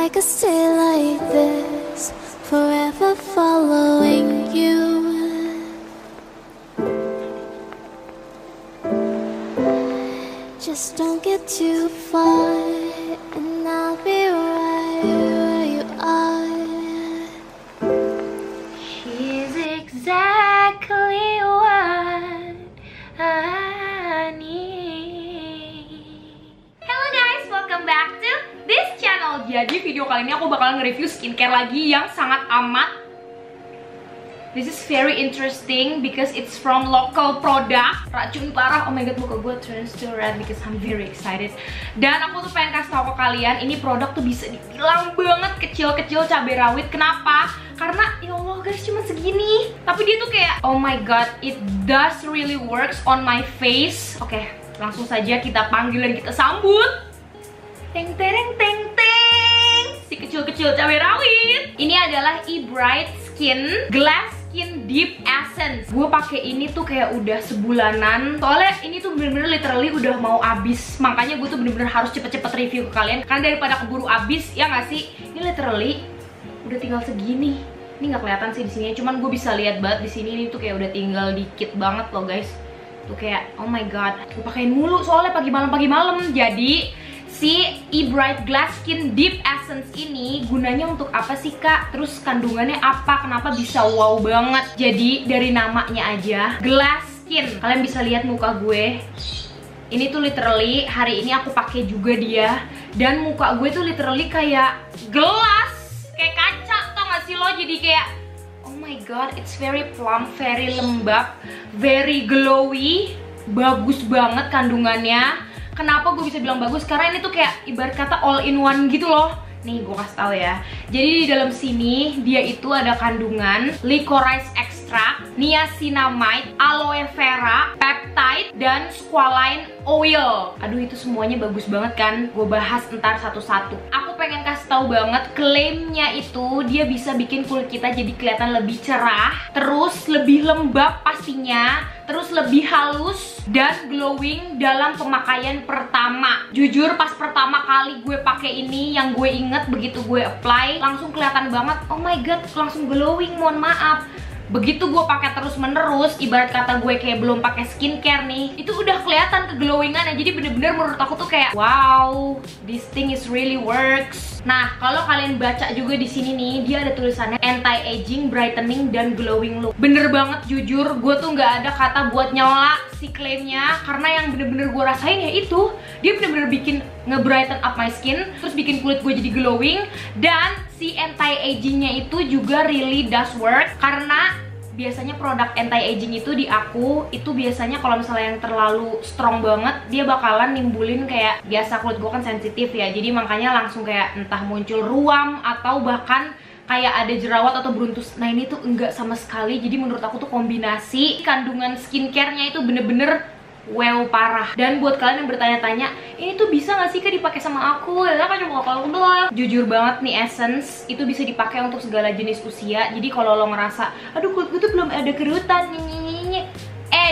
I could stay like this, forever following you. Just don't get too far, and I'll be right where you are. She's exactly what I need. Hello guys, welcome back to this channel. Jadi video kali ini aku bakalan nge-review skincare lagi yang sangat amat. This is very interesting because it's from local product. Racun parah, oh my god, muka gue turns to red because I'm very excited. Dan aku tuh pengen kasih tau ke kalian, ini produk tuh bisa dibilang banget kecil-kecil cabai rawit. Kenapa? Karena ya Allah guys, cuma segini. Tapi dia tuh kayak, oh my god, it does really works on my face. Oke, langsung saja kita panggil dan kita sambut. Teng teng teng teng, si kecil-kecil cabai rawit. Ini adalah eBright Skin Glass Skin Deep Essence. Gue pakai ini tuh kayak udah sebulanan. Soalnya ini tuh bener-bener literally udah mau habis. Makanya gue tuh bener-bener harus cepet-cepet review ke kalian. Karena daripada keburu habis, ya nggak sih? Ini literally udah tinggal segini. Ini nggak kelihatan sih di sini. Cuman gue bisa lihat banget di sini. Ini tuh kayak udah tinggal dikit banget loh guys. Tuh kayak oh my god. Gue pakein mulu soalnya pagi malam. Jadi si eBright Glass Skin Deep Essence ini gunanya untuk apa sih kak? Terus kandungannya apa? Kenapa bisa wow banget? Jadi dari namanya aja Glass Skin. Kalian bisa lihat muka gue. Ini tuh literally hari ini aku pakai juga dia. Dan muka gue tuh literally kayak gelas, kayak kaca, tau gak sih lo? Jadi kayak oh my god, it's very plump, very lembab, very glowy. Bagus banget kandungannya. Kenapa gue bisa bilang bagus? Karena ini tuh kayak ibarat kata all in one gitu loh. Nih gue kasih tahu ya. Jadi di dalam sini dia itu ada kandungan licorice extract, niacinamide, aloe vera, peptide, dan squalane oil. Aduh itu semuanya bagus banget kan. Gue bahas ntar satu-satu. Aku pengen kasih tahu banget klaimnya itu dia bisa bikin kulit kita jadi kelihatan lebih cerah, terus lebih lembab pastinya, terus lebih halus dan glowing dalam pemakaian pertama. Jujur pas pertama kali gue pakai ini, yang gue inget begitu gue apply langsung kelihatan banget. Oh my god, langsung glowing. Mohon maaf. Begitu gue pakai terus menerus, ibarat kata gue kayak belum pakai skincare nih, itu udah kelihatan keglowingannya. Jadi bener-bener menurut aku tuh kayak wow, this thing is really works. Nah, kalau kalian baca juga di sini nih, dia ada tulisannya anti-aging, brightening, dan glowing look. Bener banget jujur, gue tuh nggak ada kata buat nyela si klaimnya, karena yang bener-bener gue rasain ya itu, dia bener-bener bikin nge-brighten up my skin, terus bikin kulit gue jadi glowing, dan si anti-agingnya itu juga really does work. Karena biasanya produk anti-aging itu di aku itu biasanya kalau misalnya yang terlalu strong banget dia bakalan nimbulin kayak, biasa kulit gue kan sensitif ya, jadi makanya langsung kayak entah muncul ruam atau bahkan kayak ada jerawat atau beruntus. Nah ini tuh enggak sama sekali. Jadi menurut aku tuh kombinasi kandungan skincare-nya itu bener-bener wow parah. Dan buat kalian yang bertanya-tanya, ini tuh bisa gak sih kak dipakai sama aku? Ya kan cuma kalau doang. Jujur banget nih, Essence itu bisa dipakai untuk segala jenis usia. Jadi kalau lo ngerasa, aduh kulit gue tuh belum ada kerutan,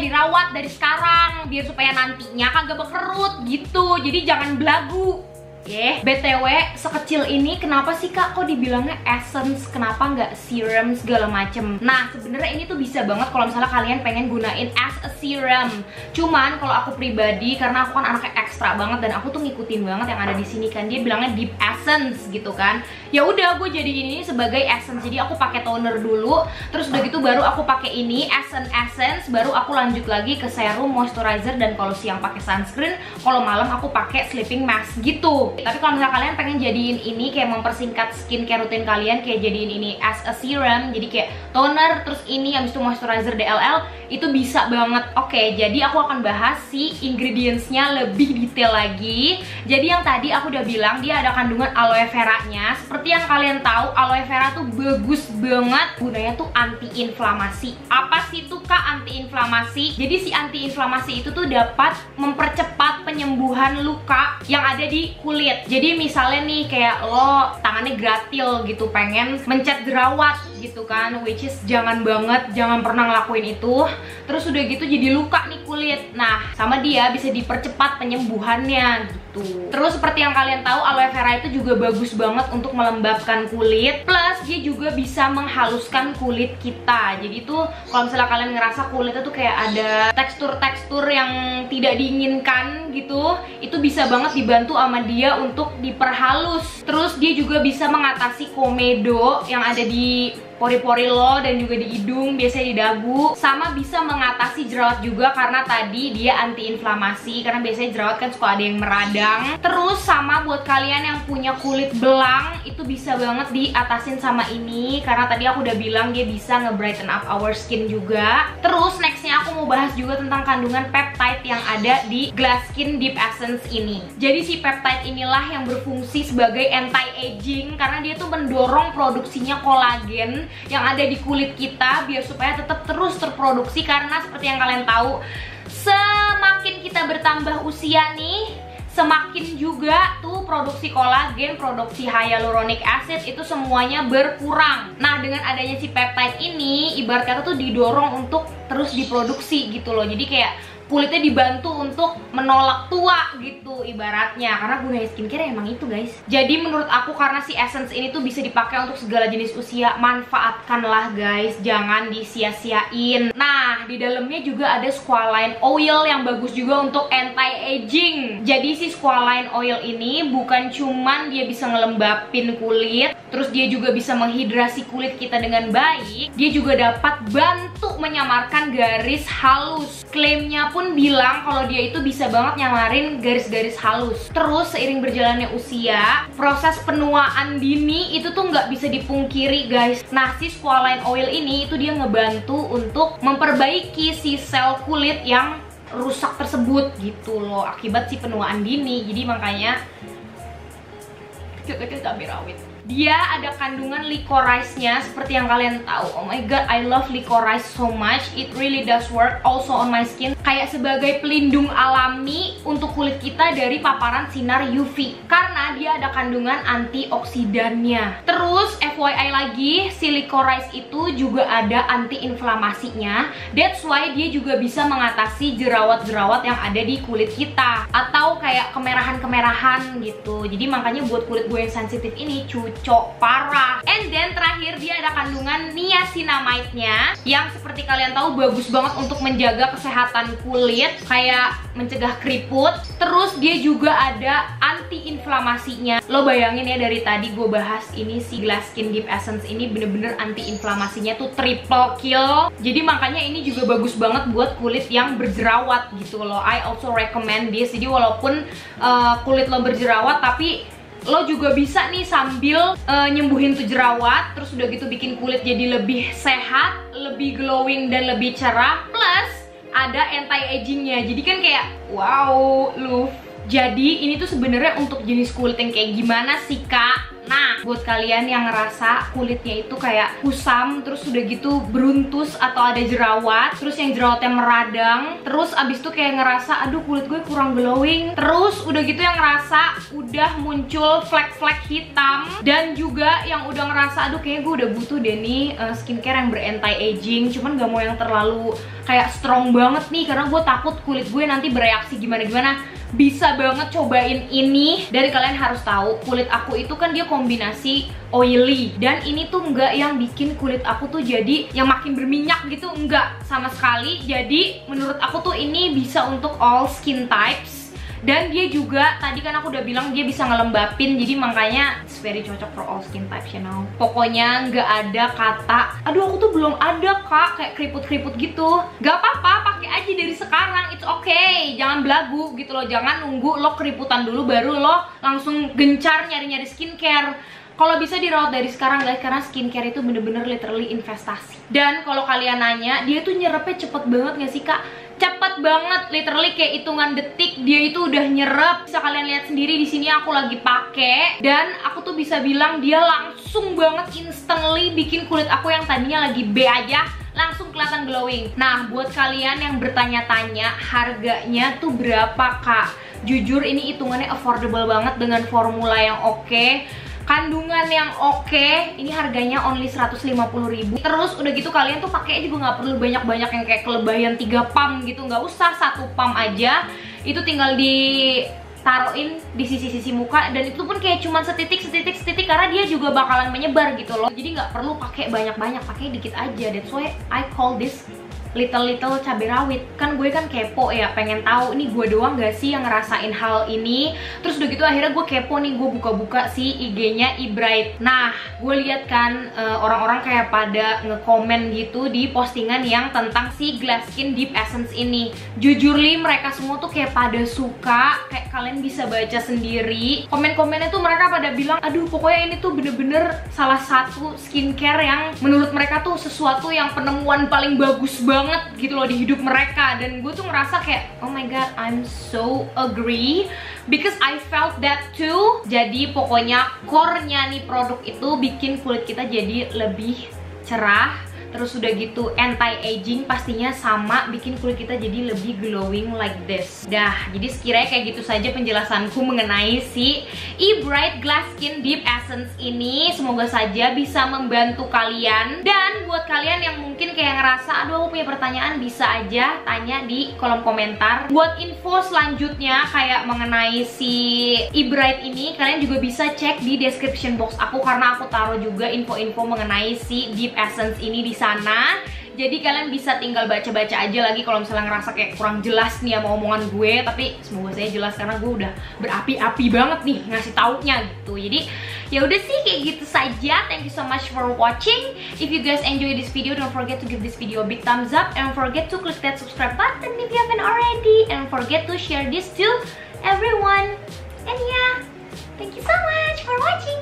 dirawat dari sekarang biar supaya nantinya kagak berkerut gitu. Jadi jangan belagu. BTW, sekecil ini kenapa sih kak kok dibilangnya essence, kenapa nggak serum segala macem? Nah sebenarnya ini tuh bisa banget kalau misalnya kalian pengen gunain as a serum. Cuman kalau aku pribadi, karena aku kan anaknya ekstra banget dan aku tuh ngikutin banget yang ada di sini kan, dia bilangnya deep essence gitu kan. Ya udah gue jadiin ini sebagai essence. Jadi aku pakai toner dulu, terus udah gitu baru aku pakai ini essence, baru aku lanjut lagi ke serum, moisturizer, dan kalau siang pakai sunscreen, kalau malam aku pakai sleeping mask gitu. Tapi kalau misalnya kalian pengen jadiin ini kayak mempersingkat skincare rutin kalian, kayak jadiin ini as a serum, jadi kayak toner, terus ini habis itu moisturizer DLL, itu bisa banget. Oke, jadi aku akan bahas si ingredientsnya lebih detail lagi. Jadi yang tadi aku udah bilang dia ada kandungan aloe vera-nya. Seperti yang kalian tahu, aloe vera tuh bagus banget, gunanya tuh anti-inflamasi. Apa sih tuh kak anti-inflamasi? Jadi si anti-inflamasi itu tuh dapat mempercepat penyembuhan luka yang ada di kulit. Jadi misalnya nih kayak lo tangannya gratil gitu, pengen mencet jerawat, gitu kan, which is jangan banget, jangan pernah ngelakuin itu. Terus udah gitu jadi luka nih kulit. Nah, sama dia bisa dipercepat penyembuhannya gitu. Terus seperti yang kalian tahu, aloe vera itu juga bagus banget untuk melembabkan kulit, plus dia juga bisa menghaluskan kulit kita. Jadi tuh kalau misalnya kalian ngerasa kulitnya tuh kayak ada tekstur-tekstur yang tidak diinginkan gitu, itu bisa banget dibantu sama dia untuk diperhalus. Terus dia juga bisa mengatasi komedo yang ada di pori-pori lo dan juga di hidung, biasanya di dagu. Sama bisa mengatasi jerawat juga karena tadi dia anti-inflamasi, karena biasanya jerawat kan suka ada yang meradang. Terus sama buat kalian yang punya kulit belang, itu bisa banget diatasin sama ini, karena tadi aku udah bilang dia bisa nge-brighten up our skin juga. Terus nextnya aku mau bahas juga tentang kandungan peptide yang ada di Glass Skin Deep Essence ini. Jadi si peptide inilah yang berfungsi sebagai anti-aging, karena dia tuh mendorong produksinya kolagen yang ada di kulit kita biar supaya tetap terus terproduksi. Karena seperti yang kalian tahu, semakin kita bertambah usia nih, semakin juga tuh produksi kolagen, produksi hyaluronic acid itu semuanya berkurang. Nah, dengan adanya si peptide ini, ibarat kata tuh didorong untuk terus diproduksi gitu loh. Jadi kayak kulitnya dibantu untuk menolak tua gitu ibaratnya, karena gunanya skincare emang itu guys. Jadi menurut aku karena si essence ini tuh bisa dipakai untuk segala jenis usia, manfaatkanlah guys, jangan disia-siain. Nah, di dalamnya juga ada squalane oil yang bagus juga untuk anti-aging. Jadi si squalane oil ini bukan cuman dia bisa ngelembapin kulit, terus dia juga bisa menghidrasi kulit kita dengan baik, dia juga dapat bantu menyamarkan garis halus. Klaimnya pun bilang kalau dia itu bisa banget nyamarin garis-garis halus. Terus seiring berjalannya usia, proses penuaan dini itu tuh nggak bisa dipungkiri guys. Nah, si squalane oil ini itu dia ngebantu untuk memperbaiki si sel kulit yang rusak tersebut gitu loh, akibat si penuaan dini. Jadi makanya kita cabai rawit. Dia ada kandungan licorice-nya seperti yang kalian tahu. Oh my god, I love licorice so much. It really does work also on my skin. Kayak sebagai pelindung alami untuk kulit kita dari paparan sinar UV, karena dia ada kandungan antioksidannya. Terus FYI lagi, si licorice itu juga ada anti-inflamasinya. That's why dia juga bisa mengatasi jerawat-jerawat yang ada di kulit kita, atau kayak kemerahan-kemerahan gitu. Jadi makanya buat kulit gue yang sensitif ini cocok parah. And then terakhir dia ada kandungan niacinamide-nya yang seperti kalian tahu bagus banget untuk menjaga kesehatan kulit, kayak mencegah keriput. Terus dia juga ada anti-inflamasinya. Lo bayangin ya, dari tadi gue bahas ini si Glass Skin Deep Essence ini bener-bener anti-inflamasinya tuh triple kill. Jadi makanya ini juga bagus banget buat kulit yang berjerawat gitu loh. I also recommend this. Jadi walaupun kulit lo berjerawat, tapi lo juga bisa nih sambil nyembuhin tuh jerawat, terus udah gitu bikin kulit jadi lebih sehat, lebih glowing dan lebih cerah, plus ada anti-agingnya. Jadi kan kayak wow, Luf. Jadi ini tuh sebenarnya untuk jenis kulit yang kayak gimana sih kak? Nah, buat kalian yang ngerasa kulitnya itu kayak kusam, terus udah gitu beruntus atau ada jerawat, terus yang jerawatnya meradang, terus abis itu kayak ngerasa aduh kulit gue kurang glowing, terus udah gitu yang ngerasa udah muncul flek-flek hitam, dan juga yang udah ngerasa aduh kayaknya gue udah butuh deh nih skincare yang ber-anti-aging, cuman gak mau yang terlalu kayak strong banget nih karena gue takut kulit gue nanti bereaksi gimana-gimana. Bisa banget cobain ini. Dan kalian harus tahu, kulit aku itu kan dia kombinasi oily, dan ini tuh enggak yang bikin kulit aku tuh jadi yang makin berminyak gitu, enggak sama sekali. Jadi menurut aku tuh ini bisa untuk all skin types. Dan dia juga, tadi kan aku udah bilang dia bisa ngelembapin, jadi makanya it's very cocok for all skin types, you know. Pokoknya nggak ada kata, aduh aku tuh belum ada kak, kayak keriput-keriput gitu. Gak apa-apa, pakai aja dari sekarang, it's okay. Jangan belagu gitu loh, jangan nunggu lo keriputan dulu baru lo langsung gencar nyari-nyari skincare. Kalau bisa dirawat dari sekarang guys, karena skincare itu bener-bener literally investasi. Dan kalau kalian nanya, dia tuh nyerepnya cepet banget gak sih kak? Cepet banget, literally kayak hitungan detik dia itu udah nyerap. Bisa kalian lihat sendiri di sini aku lagi pakai, dan aku tuh bisa bilang dia langsung banget instantly bikin kulit aku yang tadinya lagi B aja langsung kelihatan glowing. Nah, buat kalian yang bertanya-tanya harganya tuh berapa kak? Jujur ini hitungannya affordable banget dengan formula yang oke. kandungan yang oke. Ini harganya only 150.000. Terus udah gitu kalian tuh pakai juga nggak perlu banyak-banyak yang kayak kelebihan 3 pump gitu, nggak usah, 1 pump aja. Itu tinggal ditaruhin di sisi-sisi muka, dan itu pun kayak cuman setitik karena dia juga bakalan menyebar gitu loh. Jadi nggak perlu pakai banyak-banyak, pakai dikit aja. That's why I call this little cabai rawit. Kan gue kan kepo ya, pengen tahu nih gue doang gak sih yang ngerasain hal ini. Terus udah gitu akhirnya gue kepo nih, gue buka-buka si IG-nya eBright. Nah, gue lihat kan orang-orang kayak pada ngekomen gitu di postingan yang tentang si Glass Skin Deep Essence ini. Jujur li, mereka semua tuh kayak pada suka, kayak kalian bisa baca sendiri. Komen-komennya tuh mereka pada bilang, aduh pokoknya ini tuh bener-bener salah satu skincare yang menurut mereka tuh sesuatu yang penemuan paling bagus banget gitu loh di hidup mereka. Dan gue tuh ngerasa kayak, oh my god, I'm so agree because I felt that too. Jadi pokoknya core-nya nih produk itu bikin kulit kita jadi lebih cerah. Terus udah gitu anti-aging pastinya sama, bikin kulit kita jadi lebih glowing like this. Dah, jadi sekiranya kayak gitu saja penjelasanku mengenai si eBright Glass Skin Deep Essence ini. Semoga saja bisa membantu kalian. Dan buat kalian yang mungkin kayak ngerasa, aduh aku punya pertanyaan, bisa aja tanya di kolom komentar. Buat info selanjutnya kayak mengenai si eBright ini, kalian juga bisa cek di description box aku, karena aku taruh juga info-info mengenai si Deep Essence ini di sana. Jadi kalian bisa tinggal baca-baca aja lagi kalau misalnya ngerasa kayak kurang jelas nih sama omongan gue. Tapi semoga saya jelas karena gue udah berapi-api banget nih ngasih taunya gitu. Jadi ya udah sih kayak gitu saja. Thank you so much for watching. If you guys enjoy this video, don't forget to give this video a big thumbs up, and don't forget to click that subscribe button if you haven't already, and don't forget to share this to everyone. And yeah, thank you so much for watching.